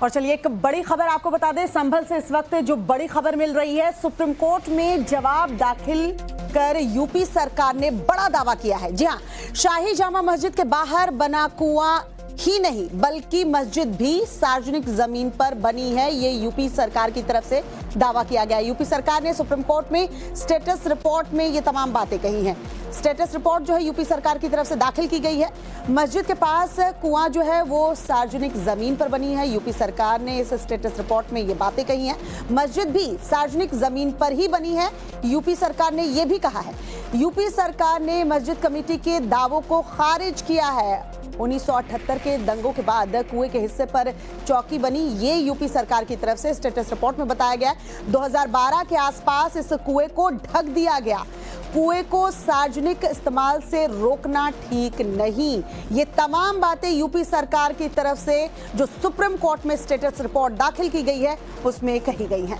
और चलिए एक बड़ी खबर आपको बता दें, संभल से इस वक्त जो बड़ी खबर मिल रही है, सुप्रीम कोर्ट में जवाब दाखिल कर यूपी सरकार ने बड़ा दावा किया है। जी हां, शाही जामा मस्जिद के बाहर बना कुआं ही नहीं बल्कि मस्जिद भी सार्वजनिक जमीन पर बनी है, ये यूपी सरकार की तरफ से दावा किया गया है। यूपी सरकार ने सुप्रीम कोर्ट में स्टेटस रिपोर्ट में ये तमाम बातें कही हैं। स्टेटस रिपोर्ट जो है यूपी सरकार की तरफ से दाखिल की गई है। मस्जिद के पास कुआं जो है वो सार्वजनिक जमीन पर बनी है। यूपी सरकार ने इस स्टेटस रिपोर्ट में ये बातें कही हैं। मस्जिद भी सार्वजनिक जमीन पर ही बनी है, यूपी सरकार ने ये भी कहा है। यूपी सरकार ने मस्जिद कमेटी के दावों को खारिज किया है। 1978 के दंगों के बाद कुएं के हिस्से पर चौकी बनी, ये यूपी सरकार की तरफ से स्टेटस रिपोर्ट में बताया गया। 2012 के आसपास इस कुएं को ढक दिया गया। कुएं को सार्वजनिक इस्तेमाल से रोकना ठीक नहीं। ये तमाम बातें यूपी सरकार की तरफ से जो सुप्रीम कोर्ट में स्टेटस रिपोर्ट दाखिल की गई है उसमें कही गई हैं।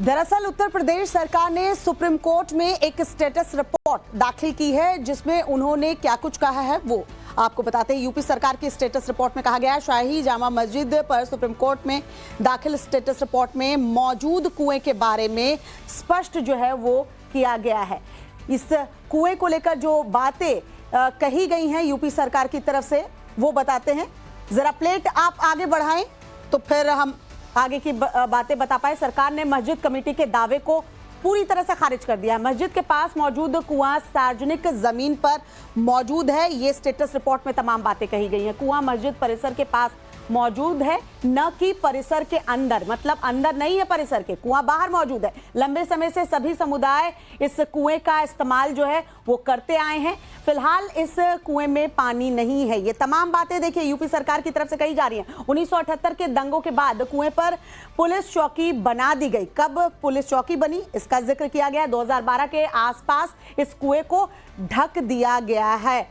दरअसल उत्तर प्रदेश सरकार ने सुप्रीम कोर्ट में एक स्टेटस रिपोर्ट दाखिल की है, जिसमें उन्होंने क्या कुछ कहा है वो आपको बताते हैं। यूपी सरकार की स्टेटस रिपोर्ट में कहा गया है, शाही जामा मस्जिद पर सुप्रीम कोर्ट में दाखिल स्टेटस रिपोर्ट में मौजूद कुएं के बारे में स्पष्ट जो है वो किया गया है। इस कुएं को लेकर जो बातें कही गई हैं यूपी सरकार की तरफ से वो बताते हैं। जरा प्लेट आप आगे बढ़ाएं तो फिर हम आगे की बातें बता पाए। सरकार ने मस्जिद कमेटी के दावे को पूरी तरह से खारिज कर दिया है। मस्जिद के पास मौजूद कुआं सार्वजनिक जमीन पर मौजूद है, ये स्टेटस रिपोर्ट में तमाम बातें कही गई हैं। कुआं मस्जिद परिसर के पास मौजूद है, न कि परिसर के अंदर, मतलब अंदर नहीं है परिसर के, कुआं बाहर मौजूद है। लंबे समय से सभी समुदाय इस कुएं का इस्तेमाल जो है वो करते आए हैं। फिलहाल इस कुएं में पानी नहीं है। ये तमाम बातें देखिए यूपी सरकार की तरफ से कही जा रही हैं। 1978 के दंगों के बाद कुएं पर पुलिस चौकी बना दी गई। कब पुलिस चौकी बनी इसका जिक्र किया गया। 2012 के आसपास इस कुएं को ढक दिया गया है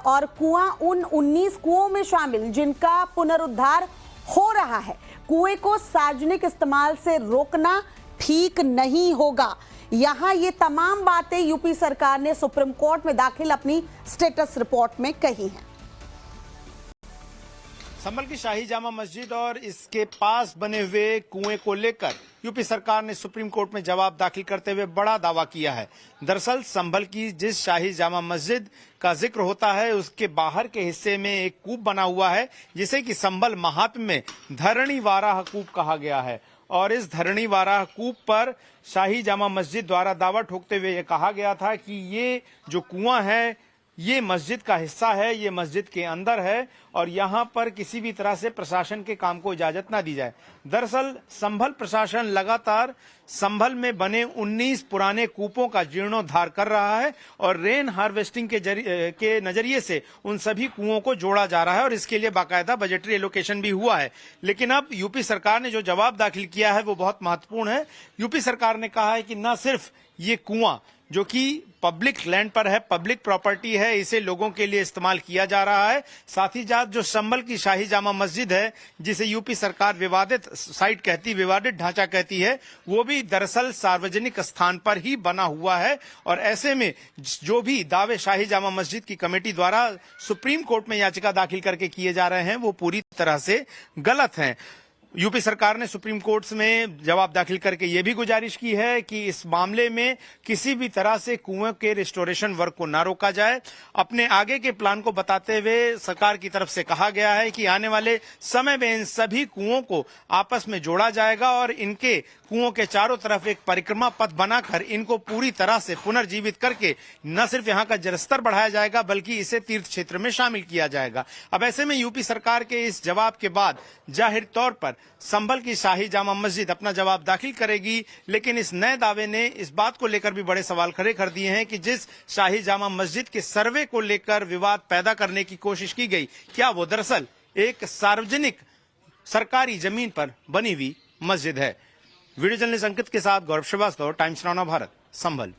और कुआं उन 19 कुओं में शामिल जिनका पुनरुद्धार हो रहा है। कुएं को सार्वजनिक इस्तेमाल से रोकना ठीक नहीं होगा। यहां ये तमाम बातें यूपी सरकार ने सुप्रीम कोर्ट में दाखिल अपनी स्टेटस रिपोर्ट में कही हैं। संभल की शाही जामा मस्जिद और इसके पास बने हुए कुएं को लेकर यूपी सरकार ने सुप्रीम कोर्ट में जवाब दाखिल करते हुए बड़ा दावा किया है। दरअसल संभल की जिस शाही जामा मस्जिद का जिक्र होता है उसके बाहर के हिस्से में एक कूप बना हुआ है, जिसे कि संभल महात्म्य में धरणी वाराह कूप कहा गया है। और इस धरणी वाराह कूप पर शाही जामा मस्जिद द्वारा दावा ठोकते हुए यह कहा गया था कि ये जो कुआं है ये मस्जिद का हिस्सा है, ये मस्जिद के अंदर है और यहाँ पर किसी भी तरह से प्रशासन के काम को इजाजत ना दी जाए। दरअसल संभल प्रशासन लगातार संभल में बने 19 पुराने कूपों का जीर्णोद्धार कर रहा है और रेन हार्वेस्टिंग के नजरिए से उन सभी कुओं को जोड़ा जा रहा है और इसके लिए बाकायदा बजटरी एलोकेशन भी हुआ है। लेकिन अब यूपी सरकार ने जो जवाब दाखिल किया है वो बहुत महत्वपूर्ण है। यूपी सरकार ने कहा है कि न सिर्फ ये कुआं जो कि पब्लिक लैंड पर है, पब्लिक प्रॉपर्टी है, इसे लोगों के लिए इस्तेमाल किया जा रहा है, साथ ही साथ जो संभल की शाही जामा मस्जिद है जिसे यूपी सरकार विवादित साइट कहती, विवादित ढांचा कहती है, वो भी दरअसल सार्वजनिक स्थान पर ही बना हुआ है। और ऐसे में जो भी दावे शाही जामा मस्जिद की कमेटी द्वारा सुप्रीम कोर्ट में याचिका दाखिल करके किए जा रहे हैं वो पूरी तरह से गलत हैं। यूपी सरकार ने सुप्रीम कोर्ट में जवाब दाखिल करके यह भी गुजारिश की है कि इस मामले में किसी भी तरह से कुएं के रिस्टोरेशन वर्क को ना रोका जाए। अपने आगे के प्लान को बताते हुए सरकार की तरफ से कहा गया है कि आने वाले समय में इन सभी कुओं को आपस में जोड़ा जाएगा और इनके कुओं के चारों तरफ एक परिक्रमा पथ बनाकर इनको पूरी तरह से पुनर्जीवित करके न सिर्फ यहाँ का जलस्तर बढ़ाया जाएगा बल्कि इसे तीर्थ क्षेत्र में शामिल किया जाएगा। अब ऐसे में यूपी सरकार के इस जवाब के बाद जाहिर तौर पर संभल की शाही जामा मस्जिद अपना जवाब दाखिल करेगी, लेकिन इस नए दावे ने इस बात को लेकर भी बड़े सवाल खड़े कर दिए हैं कि जिस शाही जामा मस्जिद के सर्वे को लेकर विवाद पैदा करने की कोशिश की गई, क्या वो दरअसल एक सार्वजनिक सरकारी जमीन पर बनी हुई मस्जिद है। वीडियो जर्नलिस्ट अंकित के साथ गौरव श्रीवास्तव, टाइम्स नाउ भारत, संभल।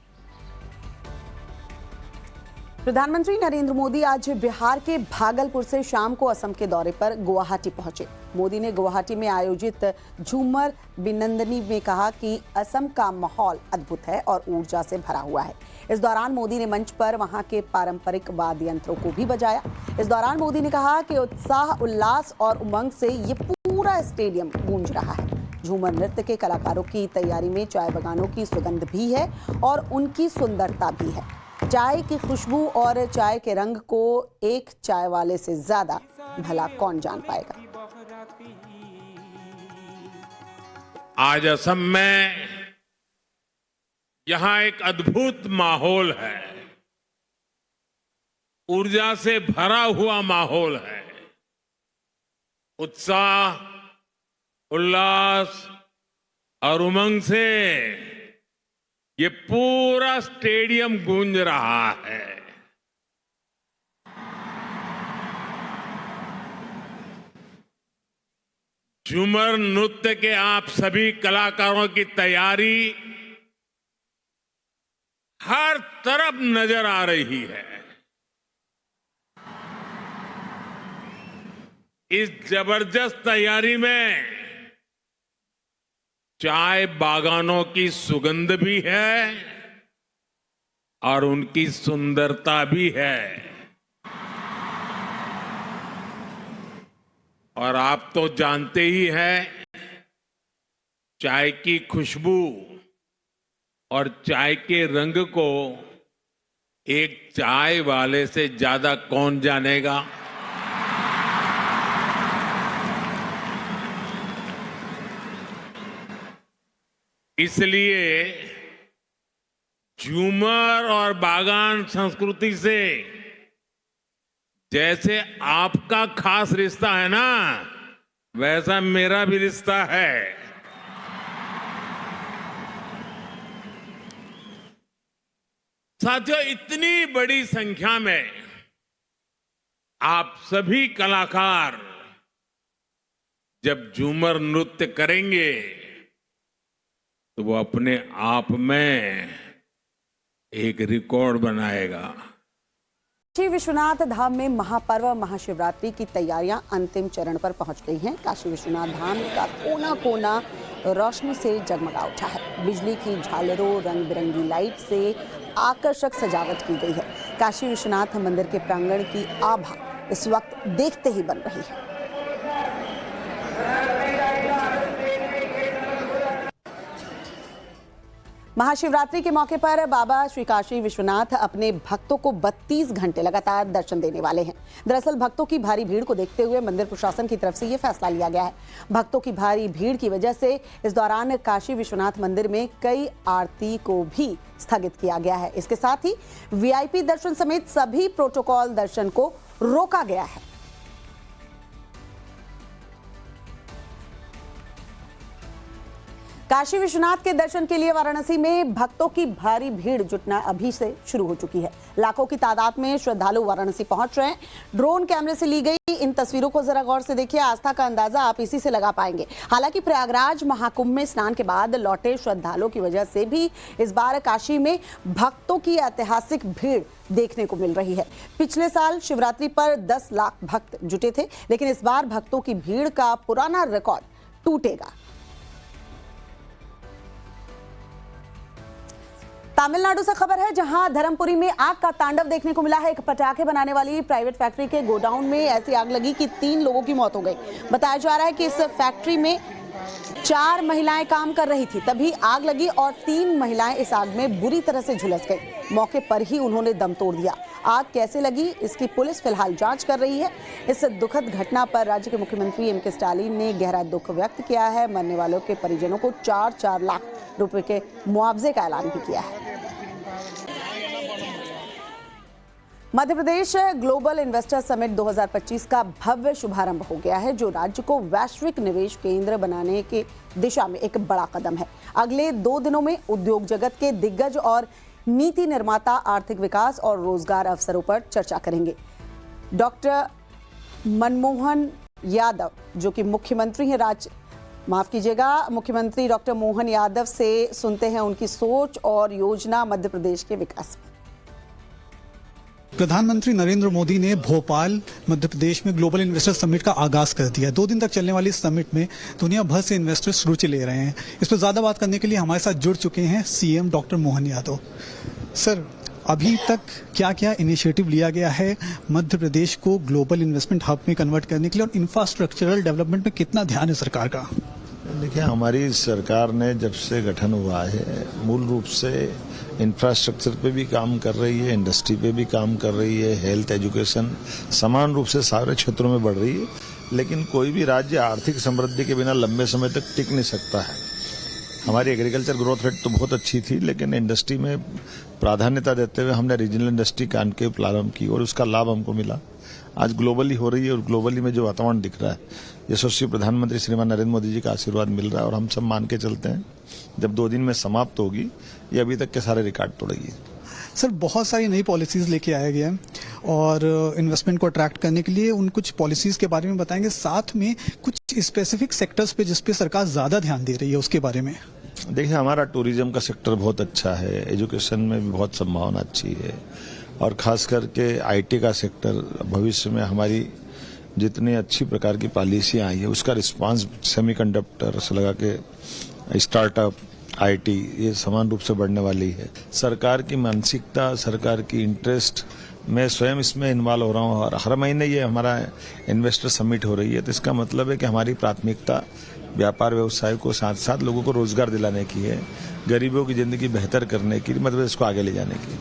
प्रधानमंत्री नरेंद्र मोदी आज बिहार के भागलपुर से शाम को असम के दौरे पर गुवाहाटी पहुंचे। मोदी ने गुवाहाटी में आयोजित झूमर बिनंदनी में कहा कि असम का माहौल अद्भुत है और ऊर्जा से भरा हुआ है। इस दौरान मोदी ने मंच पर वहां के पारंपरिक वाद्य यंत्रों को भी बजाया। इस दौरान मोदी ने कहा कि उत्साह, उल्लास और उमंग से ये पूरा स्टेडियम गूंज रहा है। झूमर नृत्य के कलाकारों की तैयारी में चाय बागानों की सुगंध भी है और उनकी सुंदरता भी है। चाय की खुशबू और चाय के रंग को एक चाय वाले से ज्यादा भला कौन जान पाएगा। आज असम में यहां एक अद्भुत माहौल है, ऊर्जा से भरा हुआ माहौल है। उत्साह, उल्लास और उमंग से ये पूरा स्टेडियम गूंज रहा है। झूमर नृत्य के आप सभी कलाकारों की तैयारी हर तरफ नजर आ रही है। इस जबरदस्त तैयारी में चाय बागानों की सुगंध भी है और उनकी सुंदरता भी है। और आप तो जानते ही हैं, चाय की खुशबू और चाय के रंग को एक चाय वाले से ज्यादा कौन जानेगा। इसलिए झूमर और बागान संस्कृति से जैसे आपका खास रिश्ता है ना, वैसा मेरा भी रिश्ता है। साथियों, इतनी बड़ी संख्या में आप सभी कलाकार जब झूमर नृत्य करेंगे तो वो अपने आप में एक रिकॉर्ड बनाएगा। काशी विश्वनाथ धाम में महापर्व महाशिवरात्रि की तैयारियां अंतिम चरण पर पहुंच गई हैं। काशी विश्वनाथ धाम का कोना कोना रोशनी से जगमगा उठा है। बिजली की झालरों, रंग बिरंगी लाइट से आकर्षक सजावट की गई है। काशी विश्वनाथ मंदिर के प्रांगण की आभा इस वक्त देखते ही बन रही है। महाशिवरात्रि के मौके पर बाबा श्री काशी विश्वनाथ अपने भक्तों को 32 घंटे लगातार दर्शन देने वाले हैं। दरअसल भक्तों की भारी भीड़ को देखते हुए मंदिर प्रशासन की तरफ से यह फैसला लिया गया है। भक्तों की भारी भीड़ की वजह से इस दौरान काशी विश्वनाथ मंदिर में कई आरती को भी स्थगित किया गया है। इसके साथ ही वीआईपी दर्शन समेत सभी प्रोटोकॉल दर्शन को रोका गया है। काशी विश्वनाथ के दर्शन के लिए वाराणसी में भक्तों की भारी भीड़ जुटना अभी से शुरू हो चुकी है। लाखों की तादाद में श्रद्धालु वाराणसी पहुंच रहे हैं। ड्रोन कैमरे से ली गई इन तस्वीरों को जरा गौर से देखिए। आस्था का अंदाजा आप इसी से लगा पाएंगे। हालांकि प्रयागराज महाकुंभ में स्नान के बाद लौटे श्रद्धालुओं की वजह से भी इस बार काशी में भक्तों की ऐतिहासिक भीड़ देखने को मिल रही है। पिछले साल शिवरात्रि पर 10 लाख भक्त जुटे थे, लेकिन इस बार भक्तों की भीड़ का पुराना रिकॉर्ड टूटेगा। तमिलनाडु से खबर है, जहां धर्मपुरी में आग का तांडव देखने को मिला है। एक पटाखे बनाने वाली प्राइवेट फैक्ट्री के गोडाउन में ऐसी आग लगी कि 3 लोगों की मौत हो गई। बताया जा रहा है कि इस फैक्ट्री में 4 महिलाएं काम कर रही थी, तभी आग लगी और 3 महिलाएं इस आग में बुरी तरह से झुलस गई। मौके पर ही उन्होंने दम तोड़ दिया। आग कैसे लगी, इसकी पुलिस फिलहाल जांच कर रही है। इस दुखद घटना पर राज्य के मुख्यमंत्री एम के स्टालिन ने गहरा दुख व्यक्त किया है। मरने वालों के परिजनों को 4-4 लाख रुपए के मुआवजे का ऐलान भी किया है। Madhya Pradesh global investor summit 2025 का भव्य शुभारंभ हो गया है, जो राज्य को वैश्विक निवेश केंद्र बनाने की दिशा में एक बड़ा कदम है। अगले 2 दिनों में उद्योग जगत के दिग्गज और नीति निर्माता आर्थिक विकास और रोजगार अवसरों पर चर्चा करेंगे। डॉक्टर मनमोहन यादव, जो कि मुख्यमंत्री हैं मुख्यमंत्री डॉक्टर मोहन यादव से सुनते हैं उनकी सोच और योजना मध्य प्रदेश के विकास में। प्रधानमंत्री नरेंद्र मोदी ने भोपाल मध्य प्रदेश में ग्लोबल इन्वेस्टर समिट का आगाज कर दिया। 2 दिन तक चलने वाली इस समिट में दुनिया भर से इन्वेस्टर्स रुचि ले रहे हैं। इस पर ज्यादा बात करने के लिए हमारे साथ जुड़ चुके हैं CM doctor Mohan Yadav. Sir, अभी तक क्या क्या इनिशिएटिव लिया गया है मध्य प्रदेश को ग्लोबल इन्वेस्टमेंट हब में कन्वर्ट करने के लिए, और इंफ्रास्ट्रक्चरल डेवलपमेंट में कितना ध्यान है सरकार का? देखिए, हमारी सरकार ने जब से गठन हुआ है मूल रूप से इंफ्रास्ट्रक्चर पे भी काम कर रही है, इंडस्ट्री पे भी काम कर रही है, हेल्थ, एजुकेशन समान रूप से सारे क्षेत्रों में बढ़ रही है। लेकिन कोई भी राज्य आर्थिक समृद्धि के बिना लंबे समय तक टिक नहीं सकता है। हमारी एग्रीकल्चर ग्रोथ रेट तो बहुत अच्छी थी, लेकिन इंडस्ट्री में प्राधान्यता देते हुए हमने रीजनल इंडस्ट्री कान के प्रारंभ की और उसका लाभ हमको मिला। आज ग्लोबली हो रही है और ग्लोबली में जो वातावरण दिख रहा है, यशस्वी प्रधानमंत्री श्रीमान नरेंद्र मोदी जी का आशीर्वाद मिल रहा है और हम सब मान के चलते हैं जब 2 दिन में समाप्त होगी ये अभी तक के सारे रिकॉर्ड तोड़ेगी। सर, बहुत सारी नई पॉलिसीज लेके आया गया है और इन्वेस्टमेंट को अट्रैक्ट करने के लिए उन कुछ पॉलिसीज के बारे में बताएंगे, साथ में कुछ स्पेसिफिक सेक्टर्स पे जिस पे सरकार ज्यादा ध्यान दे रही है उसके बारे में। देखिए, हमारा टूरिज्म का सेक्टर बहुत अच्छा है, एजुकेशन में भी बहुत संभावना अच्छी है और खास करके आईटी का सेक्टर भविष्य में हमारी जितनी अच्छी प्रकार की पॉलिसी आई है उसका रिस्पांस सेमीकंडक्टर से लगा के स्टार्टअप, आईटी ये समान रूप से बढ़ने वाली है। सरकार की मानसिकता, सरकार की इंटरेस्ट, मैं स्वयं इसमें इन्वॉल्व हो रहा हूँ और हर महीने ये हमारा इन्वेस्टर समिट हो रही है। तो इसका मतलब है कि हमारी प्राथमिकता व्यापार व्यवसाय को साथ साथ लोगों को रोजगार दिलाने की है, गरीबों की जिंदगी बेहतर करने की, मतलब इसको आगे ले जाने की।